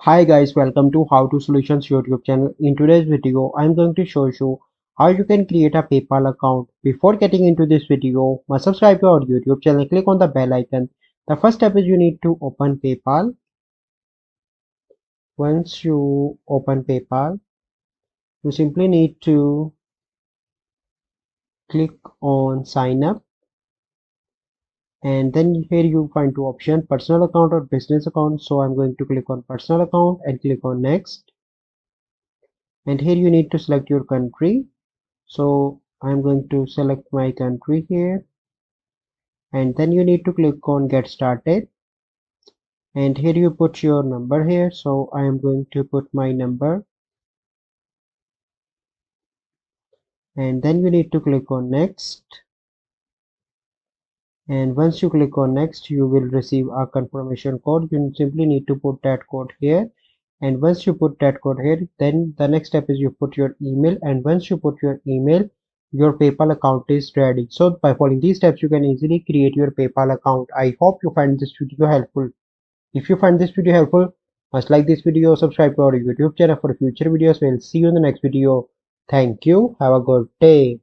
Hi guys, welcome to How to Solutions YouTube channel. In today's video, I'm going to show you how you can create a PayPal account. Before getting into this video, must subscribe to our YouTube channel, click on the bell icon. The first step is you need to open PayPal. Once you open PayPal, you simply need to click on sign up, and then here you find two options, personal account or business account. So I'm going to click on personal account and click on next, and here you need to select your country. So I'm going to select my country here, and then you need to click on get started, and here you put your number here. So I am going to put my number, and then you need to click on next, and once you click on next you will receive a confirmation code. You simply need to put that code here, and once you put that code here, then the next step is you put your email, and once you put your email, your PayPal account is ready. So by following these steps you can easily create your PayPal account. I hope you find this video helpful. If you find this video helpful, must like this video, subscribe to our YouTube channel for future videos. We'll see you in the next video. Thank you. Have a good day.